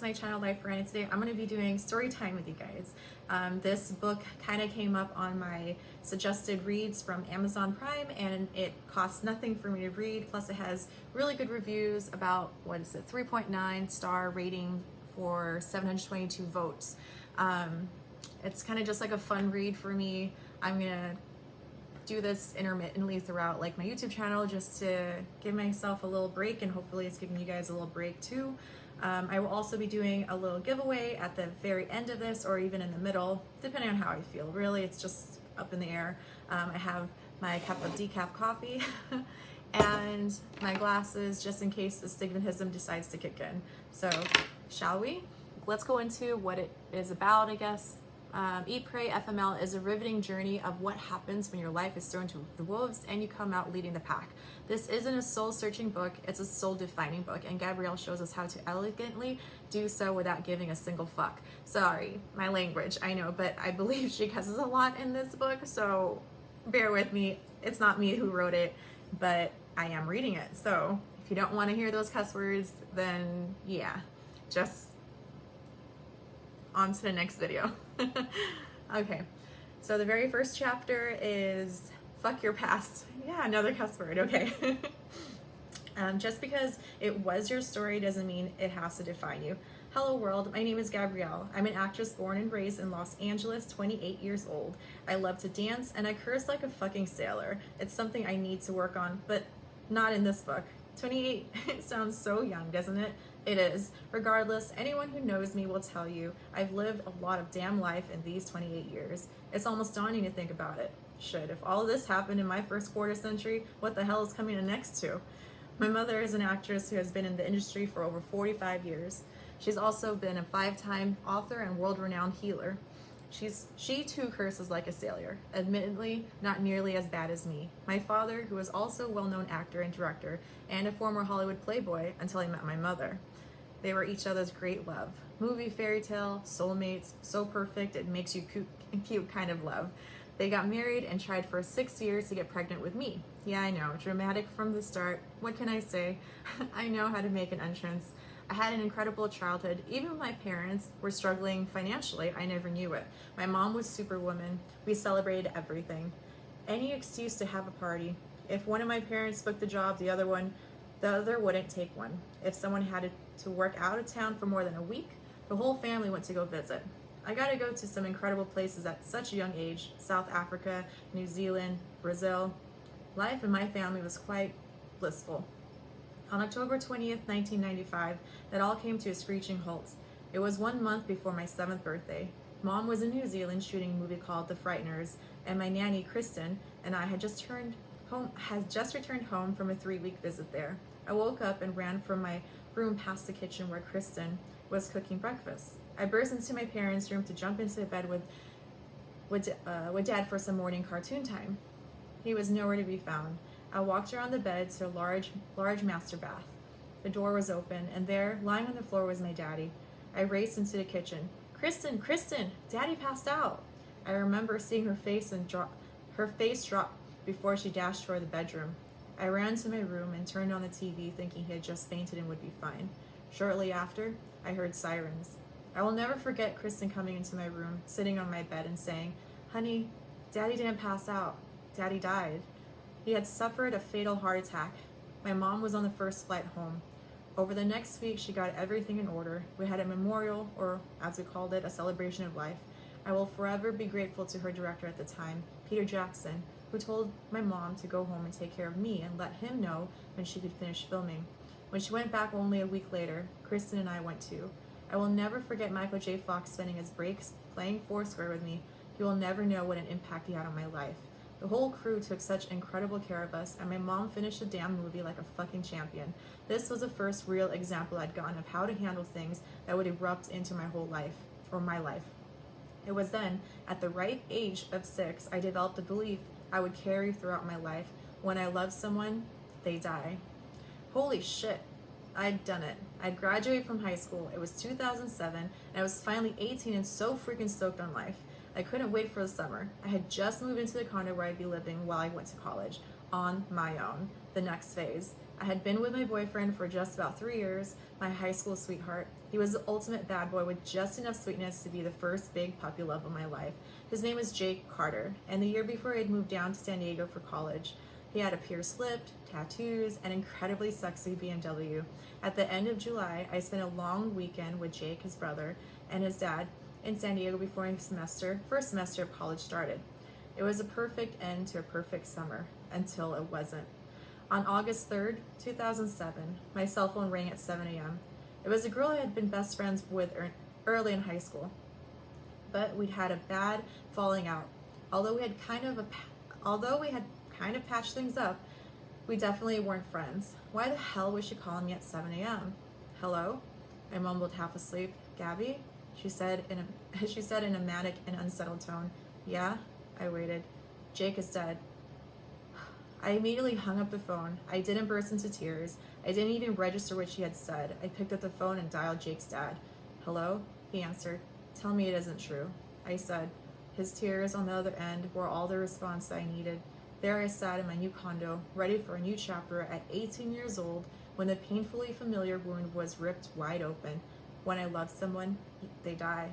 my channel, Lifern. Today I'm going to be doing story time with you guys. This book kind of came up on my suggested reads from Amazon Prime, and it costs nothing for me to read. Plus it has really good reviews, about, 3.9 star rating for 722 votes. It's kind of just like a fun read for me. I'm going to do this intermittently throughout like my YouTube channel just to give myself a little break, and hopefully it's giving you guys a little break too. I will also be doing a little giveaway at the very end of this, or even in the middle, depending on how I feel. Really, it's just up in the air. I have my cup of decaf coffee and my glasses just in case the stigmatism decides to kick in. So shall we? Let's go into what it is about, I guess. Eat, Pray, FML is a riveting journey of what happens when your life is thrown to the wolves and you come out leading the pack. This isn't a soul-searching book, it's a soul-defining book, and Gabrielle shows us how to elegantly do so without giving a single fuck. Sorry, my language, I know, but I believe she cusses a lot in this book, so bear with me. It's not me who wrote it, but I am reading it. So if you don't want to hear those cuss words, then yeah, just on to the next video. Okay, so the very first chapter is fuck your past. Yeah, another cuss word, okay. Just because it was your story doesn't mean it has to define you. Hello world, my name is Gabrielle. I'm an actress born and raised in Los Angeles, 28 years old. I love to dance and I curse like a fucking sailor. It's something I need to work on, but not in this book. 28, it sounds so young, doesn't it? It is. Regardless, anyone who knows me will tell you I've lived a lot of damn life in these 28 years. It's almost daunting to think about it. Shit, if all of this happened in my first quarter century, what the hell is coming in next to? My mother is an actress who has been in the industry for over 45 years. She's also been a 5-time author and world-renowned healer. She too curses like a sailor, admittedly not nearly as bad as me. My father, who is also a well-known actor and director, and a former Hollywood playboy until I met my mother. They were each other's great love. Movie, fairy tale, soulmates, so perfect it makes you cute kind of love. They got married and tried for 6 years to get pregnant with me. Yeah, I know, dramatic from the start. What can I say? I know how to make an entrance. I had an incredible childhood. Even when my parents were struggling financially, I never knew it. My mom was superwoman. We celebrated everything. Any excuse to have a party. If one of my parents booked a job, the other wouldn't take one. If someone had to work out of town for more than a week, the whole family went to go visit. I got to go to some incredible places at such a young age. South Africa, New Zealand, Brazil. Life in my family was quite blissful. On October 20th, 1995, it all came to a screeching halt. It was 1 month before my 7th birthday. Mom was in New Zealand shooting a movie called The Frighteners, and my nanny, Kristen, and I had just returned home from a 3-week visit there. I woke up and ran from my room past the kitchen where Kristen was cooking breakfast. I burst into my parents' room to jump into bed with Dad for some morning cartoon time. He was nowhere to be found. I walked around the bed to a large master bath. The door was open, and there, lying on the floor, was my daddy. I raced into the kitchen. Kristen, Daddy passed out. I remember seeing her face drop before she dashed toward the bedroom. I ran to my room and turned on the TV thinking he had just fainted and would be fine. Shortly after, I heard sirens. I will never forget Kristen coming into my room, sitting on my bed and saying, "Honey, Daddy didn't pass out. Daddy died." He had suffered a fatal heart attack. My mom was on the first flight home. Over the next week, she got everything in order. We had a memorial, or as we called it, a celebration of life. I will forever be grateful to her director at the time, Peter Jackson, who told my mom to go home and take care of me and let him know when she could finish filming. When she went back only a week later, Kristen and I went too. I will never forget Michael J. Fox spending his breaks playing Foursquare with me. He will never know what an impact he had on my life. The whole crew took such incredible care of us, and my mom finished the damn movie like a fucking champion. This was the first real example I'd gotten of how to handle things that would erupt into my whole life, or my life. It was then, at the ripe age of 6, I developed a belief I would carry throughout my life. When I love someone, they die. Holy shit, I'd done it. I'd graduated from high school. It was 2007, and I was finally 18 and so freaking stoked on life. I couldn't wait for the summer. I had just moved into the condo where I'd be living while I went to college, on my own, the next phase. I had been with my boyfriend for just about 3 years, my high school sweetheart. He was the ultimate bad boy with just enough sweetness to be the first big puppy love of my life. His name was Jake Carter, and the year before I had moved down to San Diego for college. He had a pierced lip, tattoos, and incredibly sexy BMW. At the end of July, I spent a long weekend with Jake, his brother, and his dad in San Diego before his first semester of college started. It was a perfect end to a perfect summer, until it wasn't. On August 3rd, 2007, my cell phone rang at 7 a.m. It was a girl I had been best friends with early in high school, but we'd had a bad falling out. Although we had kind of patched things up, we definitely weren't friends. Why the hell was she calling me at 7 a.m.? Hello? I mumbled, half asleep. Gabby? She said in a manic and unsettled tone. Yeah? I waited. Jake is dead. I immediately hung up the phone. I didn't burst into tears. I didn't even register what she had said. I picked up the phone and dialed Jake's dad. Hello? He answered. Tell me it isn't true. I said. His tears on the other end were all the response I needed. There I sat in my new condo, ready for a new chapter at 18 years old, when the painfully familiar wound was ripped wide open. When I love someone, they die.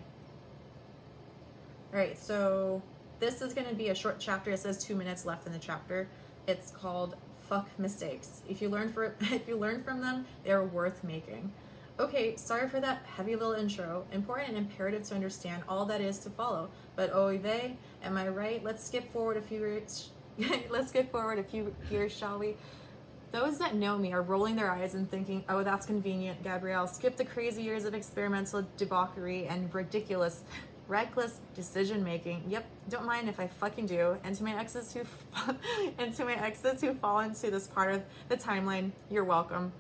All right, so this is going to be a short chapter. It says 2 minutes left in the chapter. It's called Fuck Mistakes. If you learn from them, they're worth making. Okay, sorry for that heavy little intro. Important and imperative to understand all that is to follow. But oy vey, am I right? Let's skip forward a few years. Shall we? Those that know me are rolling their eyes and thinking, oh, that's convenient, Gabrielle. Skip the crazy years of experimental debauchery and reckless decision making. Yep, don't mind if I fucking do. And to my exes who fall into this part of the timeline, you're welcome.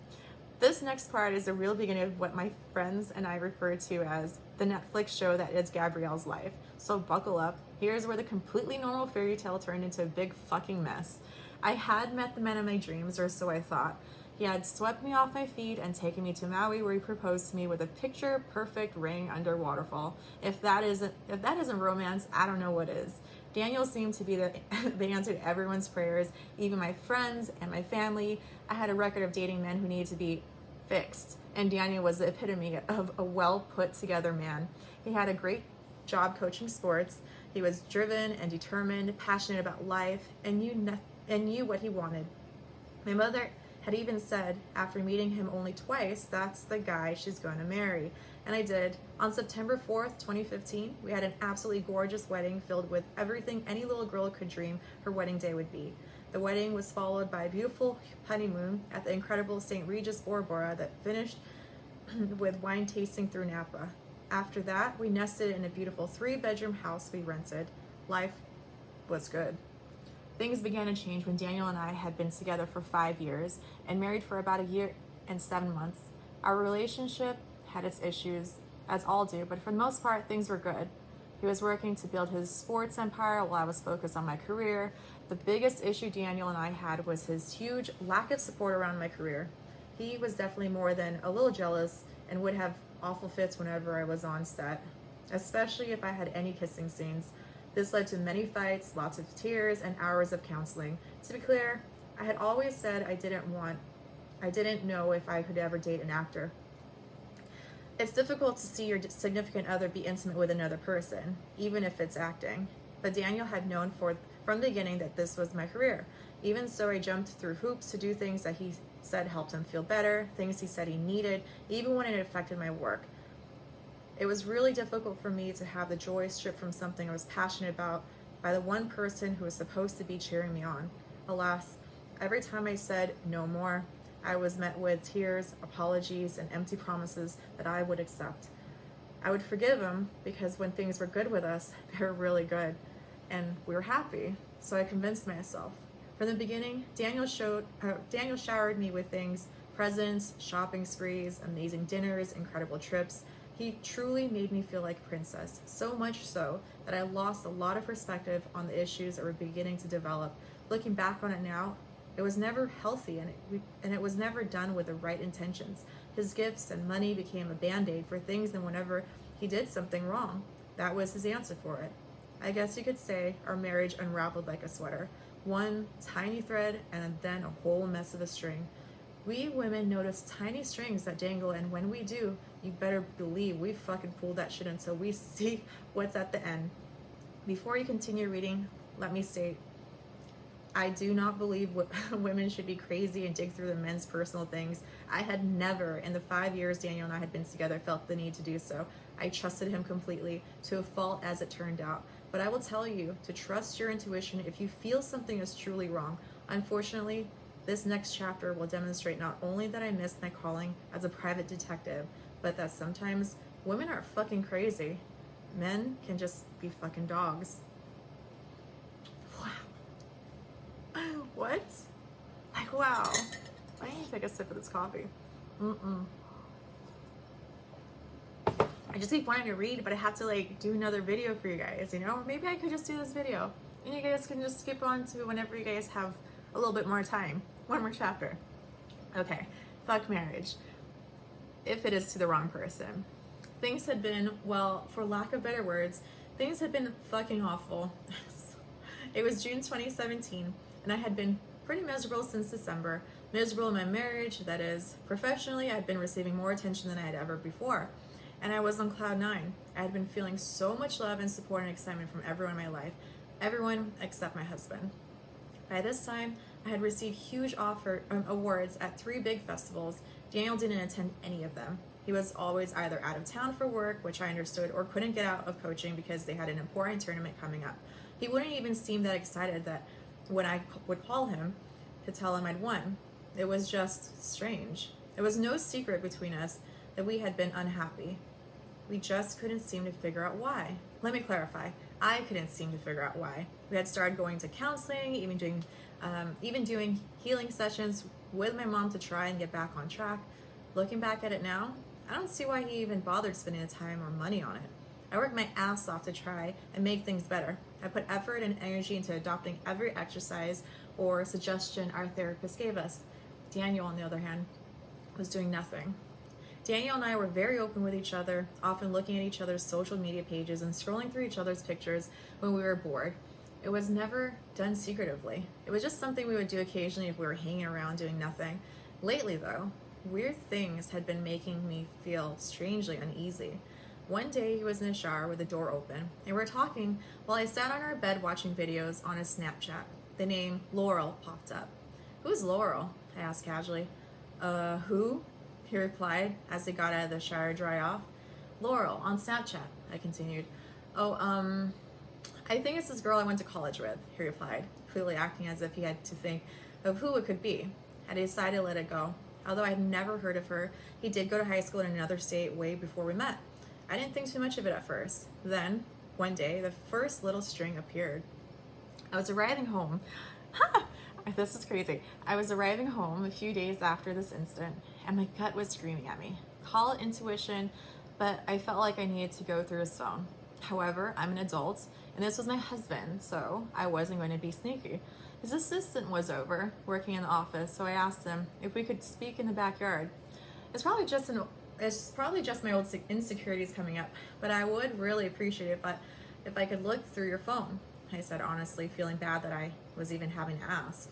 This next part is the real beginning of what my friends and I refer to as the Netflix show that is Gabrielle's life. So buckle up. Here's where the completely normal fairy tale turned into a big fucking mess. I had met the man of my dreams, or so I thought. He had swept me off my feet and taken me to Maui, where he proposed to me with a picture-perfect ring under waterfall. If that isn't romance, I don't know what is. Daniel seemed to be the answer to everyone's prayers, even my friends and my family. I had a record of dating men who needed to be fixed, and Daniel was the epitome of a well-put-together man. He had a great job coaching sports. He was driven and determined, passionate about life, and knew what he wanted. My mother had even said, after meeting him only twice, that's the guy she's going to marry. And I did. On September 4th, 2015, we had an absolutely gorgeous wedding filled with everything any little girl could dream her wedding day would be. The wedding was followed by a beautiful honeymoon at the incredible St. Regis Bora Bora that finished with wine tasting through Napa. After that, we nested in a beautiful 3-bedroom house we rented. Life was good. Things began to change when Daniel and I had been together for 5 years and married for about 1 year and 7 months. Our relationship had its issues, as all do, but for the most part, things were good. He was working to build his sports empire while I was focused on my career. The biggest issue Daniel and I had was his huge lack of support around my career. He was definitely more than a little jealous and would have awful fits whenever I was on set, especially if I had any kissing scenes. This led to many fights, lots of tears, and hours of counseling. To be clear, I had always said I didn't know if I could ever date an actor. It's difficult to see your significant other be intimate with another person, even if it's acting. But Daniel had known from the beginning that this was my career. Even so, I jumped through hoops to do things that he said helped him feel better, things he said he needed, even when it affected my work. It was really difficult for me to have the joy stripped from something I was passionate about by the one person who was supposed to be cheering me on. Alas, every time I said no more, I was met with tears, apologies, and empty promises that I would accept. I would forgive him because when things were good with us, they were really good, and we were happy. So I convinced myself. From the beginning, Daniel showered me with things: presents, shopping sprees, amazing dinners, incredible trips. He truly made me feel like a princess, so much so that I lost a lot of perspective on the issues that were beginning to develop. Looking back on it now, it was never healthy, and it was never done with the right intentions. His gifts and money became a band-aid for things, and whenever he did something wrong, that was his answer for it. I guess you could say our marriage unraveled like a sweater. One tiny thread and then a whole mess of a string. We women notice tiny strings that dangle, and when we do, you better believe we fucking pull that shit until we see what's at the end. Before you continue reading, let me state, I do not believe women should be crazy and dig through the men's personal things. I had never, in the 5 years Daniel and I had been together, felt the need to do so. I trusted him completely, to a fault as it turned out. But I will tell you to trust your intuition if you feel something is truly wrong. Unfortunately, this next chapter will demonstrate not only that I missed my calling as a private detective, but that sometimes women are fucking crazy. Men can just be fucking dogs. Wow. What? Like, wow. I need to take a sip of this coffee. I just keep wanting to read, but I have to like do another video for you guys, you know? Or maybe I could just do this video and you guys can just skip on to whenever you guys have a little bit more time. One more chapter. Okay, fuck marriage. If it is to the wrong person. Things had been, well, for lack of better words, things had been fucking awful. It was June 2017, and I had been pretty miserable since December. Miserable in my marriage, that is. Professionally, I'd been receiving more attention than I had ever before. And I was on cloud 9. I had been feeling so much love and support and excitement from everyone in my life. Everyone except my husband. By this time, I had received huge awards at 3 big festivals. Daniel didn't attend any of them. He was always either out of town for work, which I understood, or couldn't get out of coaching because they had an important tournament coming up. He wouldn't even seem that excited that when I would call him to tell him I'd won. It was just strange. It was no secret between us that we had been unhappy. We just couldn't seem to figure out why. Let me clarify. I couldn't seem to figure out why. We had started going to counseling, even doing healing sessions with my mom to try and get back on track. Looking back at it now, I don't see why he even bothered spending the time or money on it. I worked my ass off to try and make things better. I put effort and energy into adopting every exercise or suggestion our therapist gave us. Daniel, on the other hand, was doing nothing. Daniel and I were very open with each other, often looking at each other's social media pages and scrolling through each other's pictures when we were bored. It was never done secretively. It was just something we would do occasionally if we were hanging around doing nothing. Lately, though, weird things had been making me feel strangely uneasy. One day he was in the shower with the door open, and we were talking while I sat on our bed watching videos on his Snapchat. The name Laurel popped up. "Who's Laurel?" I asked casually. Who?" he replied as he got out of the shower to dry off. "Laurel, on Snapchat," I continued. I think it's this girl I went to college with," he replied, clearly acting as if he had to think of who it could be. I decided to let it go. Although I had never heard of her, he did go to high school in another state way before we met. I didn't think too much of it at first. Then, one day, the first little string appeared. I was arriving home. This is crazy. I was arriving home a few days after this incident, and my gut was screaming at me. Call it intuition, but I felt like I needed to go through his phone. However, I'm an adult, and this was my husband, so I wasn't going to be sneaky. His assistant was over, working in the office, so I asked him if we could speak in the backyard. It's probably just my old insecurities coming up, but I would really appreciate it if I could look through your phone, I said honestly, feeling bad that I was even having to ask.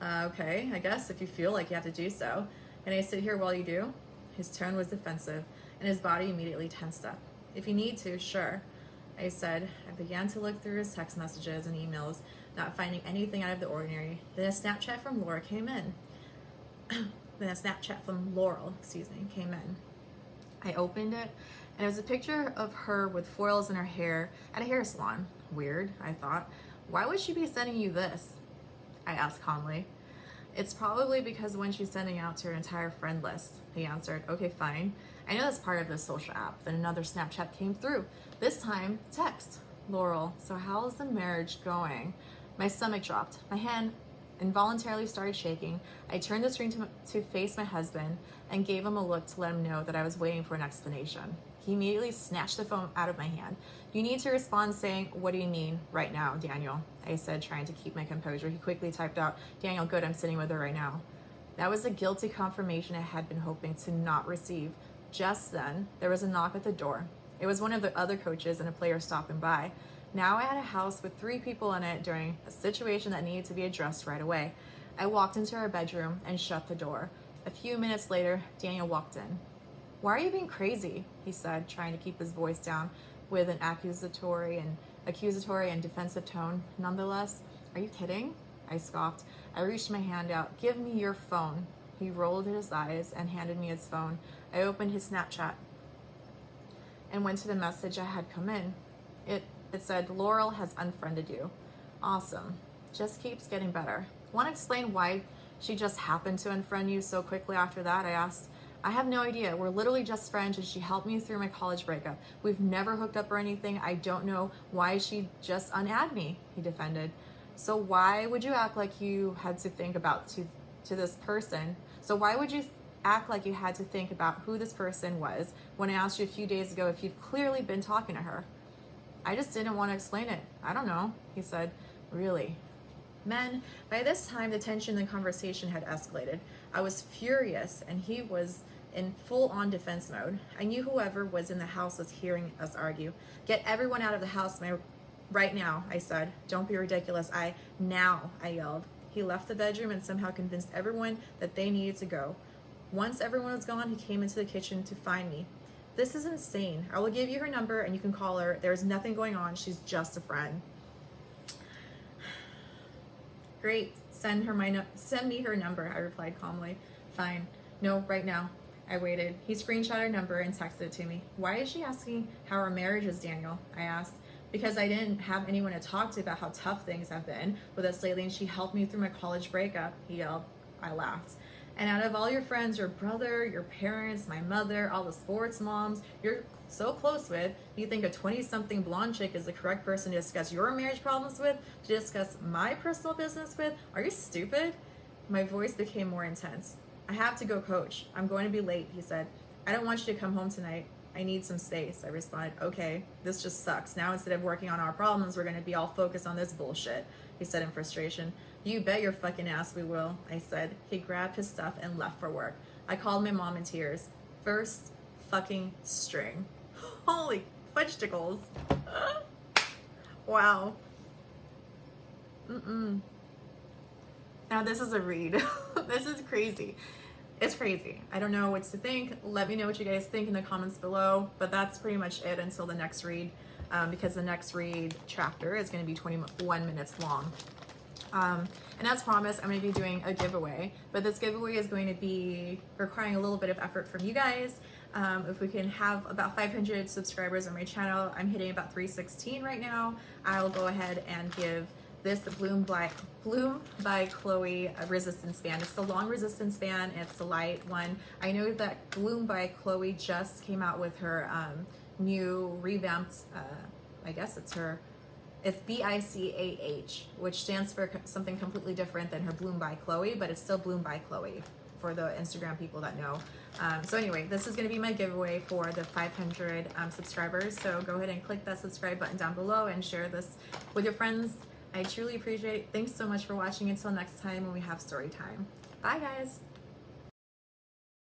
Okay, I guess if you feel like you have to do so. Can I sit here while you do? His tone was defensive, and his body immediately tensed up. If you need to, sure, I said. I began to look through his text messages and emails, not finding anything out of the ordinary. Then a Snapchat from Laura came in. Came in. I opened it, and it was a picture of her with foils in her hair at a hair salon. Weird, I thought. Why would she be sending you this? I asked calmly. It's probably because when she's sending out to her entire friend list, he answered. Okay, fine. I know that's part of the social app. Then another Snapchat came through. This time, text. Laurel, so how's the marriage going? My stomach dropped. My hand involuntarily started shaking. I turned the screen to face my husband and gave him a look to let him know that I was waiting for an explanation. He immediately snatched the phone out of my hand. You need to respond saying, what do you mean right now, Daniel? I said, trying to keep my composure. He quickly typed out, Daniel, good, I'm sitting with her right now. That was a guilty confirmation I had been hoping to not receive. Just then, there was a knock at the door. It was one of the other coaches and a player stopping by. Now I had a house with 3 people in it during a situation that needed to be addressed right away. I walked into our bedroom and shut the door. A few minutes later, Daniel walked in. "Why are you being crazy?" he said, trying to keep his voice down with an accusatory and defensive tone. Nonetheless, "Are you kidding?" I scoffed. I reached my hand out. "Give me your phone." He rolled his eyes and handed me his phone. I opened his Snapchat and went to the message I had come in. It said, "Laurel has unfriended you." Awesome. Just keeps getting better. Want to explain why she just happened to unfriend you so quickly after that? I asked. "I have no idea. We're literally just friends and she helped me through my college breakup. We've never hooked up or anything. I don't know why she just unadded me," he defended. "So why would you act like you had to think about to this person? So why would you act like you had to think about who this person was when I asked you a few days ago if you've clearly been talking to her?" "I just didn't want to explain it. I don't know," he said. "Really?" Men, by this time the tension in the conversation had escalated. I was furious and he was in full-on defense mode. I knew whoever was in the house was hearing us argue. "Get everyone out of the house right now," I said. "Don't be ridiculous. Now," I yelled. He left the bedroom and somehow convinced everyone that they needed to go. Once everyone was gone, he came into the kitchen to find me. "This is insane. I will give you her number and you can call her. There's nothing going on. She's just a friend." "Great. Send me her number," I replied calmly. "Fine. No, right now." I waited. He screenshot her number and texted it to me. "Why is she asking how our marriage is, Daniel?" I asked. "Because I didn't have anyone to talk to about how tough things have been with us lately and she helped me through my college breakup," he yelled. I laughed. "And out of all your friends, your brother, your parents, my mother, all the sports moms you're so close with, you think a 20-something blonde chick is the correct person to discuss your marriage problems with, to discuss my personal business with? Are you stupid?" My voice became more intense. "I have to go, coach. I'm going to be late," he said. "I don't want you to come home tonight. I need some space," I responded. "Okay, this just sucks. Now instead of working on our problems, we're going to be all focused on this bullshit," he said in frustration. "You bet your fucking ass we will," I said. He grabbed his stuff and left for work. I called my mom in tears. First fucking string. Holy fudgesticles. Wow. Now this is a read. This is crazy. It's crazy. I don't know what to think. Let me know what you guys think in the comments below. But that's pretty much it until the next read, because the next read chapter is going to be 21 minutes long. And as promised, I'm going to be doing a giveaway. But this giveaway is going to be requiring a little bit of effort from you guys. If we can have about 500 subscribers on my channel, I'm hitting about 316 right now. I'll go ahead and give this Bloom by Chloe resistance band. It's the long resistance band. It's the light one. I know that Bloom by Chloe just came out with her new revamped, I guess it's BICAH, which stands for something completely different than her Bloom by Chloe, but it's still Bloom by Chloe for the Instagram people that know. So anyway, this is going to be my giveaway for the 500 subscribers. So go ahead and click that subscribe button down below and share this with your friends. I truly appreciate it. Thanks so much for watching. Until next time when we have story time. Bye guys.